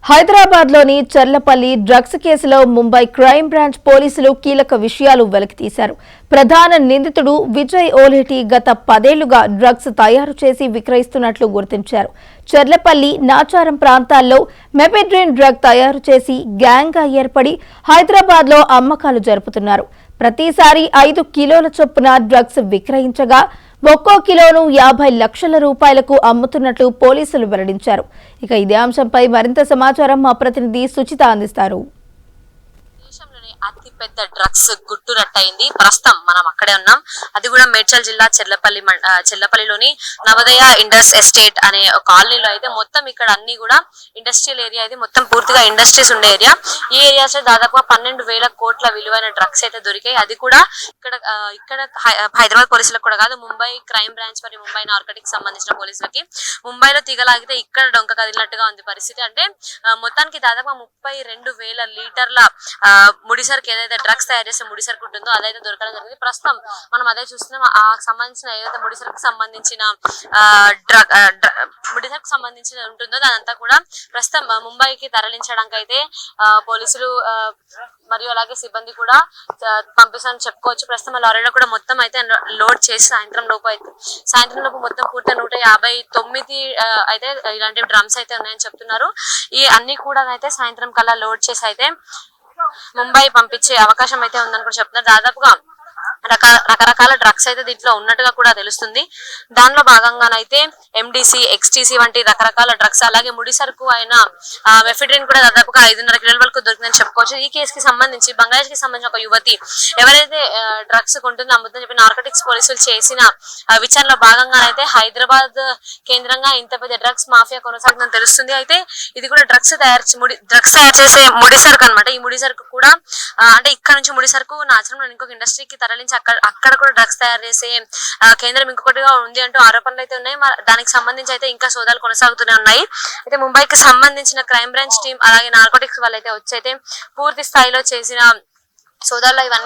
హైదరాబాద్ లోని చర్లపల్లి డ్రగ్స్ కేసులో Mumbai crime branch పోలీసులు కీలక విషయాలు వెలికితీశారు. ప్రధాన నిందితుడు విజయ్ ఓలేటి గత 10 ఏళ్లుగా డ్రగ్స్ తయారు చేసి విక్రయిస్తున్నట్లు గుర్తించారు. చర్లపల్లి, నాచారం ప్రాంతాల్లో మెపెడ్రిన్ డ్రగ్ తయారు చేసి గ్యాంగ్ గా ఏర్పడి హైదరాబాద్ లో అమ్మకాలు జరుపుతున్నారు. ప్రతిసారి 5 కిలోల చొప్పున డ్రగ్స్ విక్రయించగా ఒక్కో కిలోను 50 లక్షల రూపాయలకు అమ్ముతున్నట్లు పోలీసులు వెల్లడించారు. ఇక ఇదే అంశంపై మరింత సమాచారం మా ప్రతినిధి సుచిత అందిస్తారు. దేశంలోనే అతి పెద్ద డ్రగ్స్ గుట్టురట్టయింది. ప్రస్తుతం మనం అక్కడే ఉన్నాం. అది కూడా మేడ్చల్ జిల్లా చెర్లపల్లిలోని నవోదయ ఇండస్ ఎస్టేట్ అనే కాలనీలో అయితే మొత్తం ఇక్కడ అన్ని కూడా ఇండస్ట్రియల్ ఏరియా అయితే మొత్తం పూర్తిగా ఇండస్ట్రీస్ ఉండే ఏరియా. ఈ ఏరియాస్ లో దాదాపుగా 12,000 కోట్ల విలువైన డ్రగ్స్ అయితే దొరికాయి. అది కూడా ఇక్కడ హైదరాబాద్ పోలీసులకు కూడా కాదు, ముంబై క్రైమ్ బ్రాంచ్ మరియు ముంబై నార్కటిక్స్ సంబంధించిన పోలీసులకి ముంబైలో తీగలాగితే ఇక్కడ డొంక కదిలినట్టుగా ఉంది పరిస్థితి. అంటే మొత్తానికి దాదాపు 32,000 లీటర్ల ముడిసరుకు ఏదైతే డ్రగ్స్ తయారు చేసే ముడిసరుకు ఉంటుందో అదైతే దొరకడం జరిగింది. ప్రస్తుతం మనం అదే చూస్తున్నాం. ఆ సంబంధించిన ఏదైతే ముడిసరుకు సంబంధించిన ఉంటుందో దానంతా కూడా ప్రస్తుతం ముంబైకి తరలించడానికి అయితే పోలీసులు మరియు అలాగే సిబ్బంది కూడా పంపిస్తారని చెప్పుకోవచ్చు. ప్రస్తుతం లారీలో కూడా మొత్తం అయితే లోడ్ చేసి సాయంత్రం లోపు మొత్తం పూర్తి 159 అయితే ఇలాంటి డ్రమ్స్ అయితే ఉన్నాయని చెప్తున్నారు. ఈ అన్ని కూడా అయితే సాయంత్రం కల్లా లోడ్ చేసి అయితే ముంబై పంపించే అవకాశం అయితే ఉందని కూడా చెప్తున్నారు. దాదాపుగా రకరకాల డ్రగ్స్ అయితే దీంట్లో ఉన్నట్టుగా కూడా తెలుస్తుంది. దానిలో భాగంగానైతే ఎండిసి, ఎక్స్టీసీ వంటి రకరకాల డ్రగ్స్, అలాగే ముడి సరుకు అయిన మెఫిడ్రిన్ కూడా దాదాపుగా 5.5 కిలోల వరకు దొరికిందని చెప్పుకోవచ్చు. ఈ కేసుకి సంబంధించి బంగ్లాదేశ్ కి సంబంధించిన ఒక యువతి ఎవరైతే డ్రగ్స్ కొంటుందో అమ్ముతుందని చెప్పి నార్కటిక్స్ పోలీసులు చేసిన విచారణలో భాగంగానైతే హైదరాబాద్ కేంద్రంగా ఇంత పెద్ద డ్రగ్స్ మాఫియా కొనసాగుతుందని తెలుస్తుంది. అయితే ఇది కూడా డ్రగ్స్ తయారు చేసే ముడి సరుకు అనమాట. ఈ ముడి సరుకు కూడా అంటే ఇక్కడ నుంచి ముడి సరుకు నాచరంలో ఇంకొక ఇండస్ట్రీకి తరలించి అక్కడ కూడా డ్రగ్స్ తయారు చేసే కేంద్రం ఇంకొకటిగా ఉంది అంటూ ఆరోపణలు అయితే ఉన్నాయి. దానికి సంబంధించి అయితే ఇంకా సోదాలు కొనసాగుతూనే ఉన్నాయి. అయితే ముంబైకి సంబంధించిన క్రైమ్ బ్రాంచ్ టీం అలాగే నార్కోటిక్స్ వాళ్ళైతే వచ్చి అయితే పూర్తి స్థాయిలో చేసిన సోదాల్లో ఇవన్నీ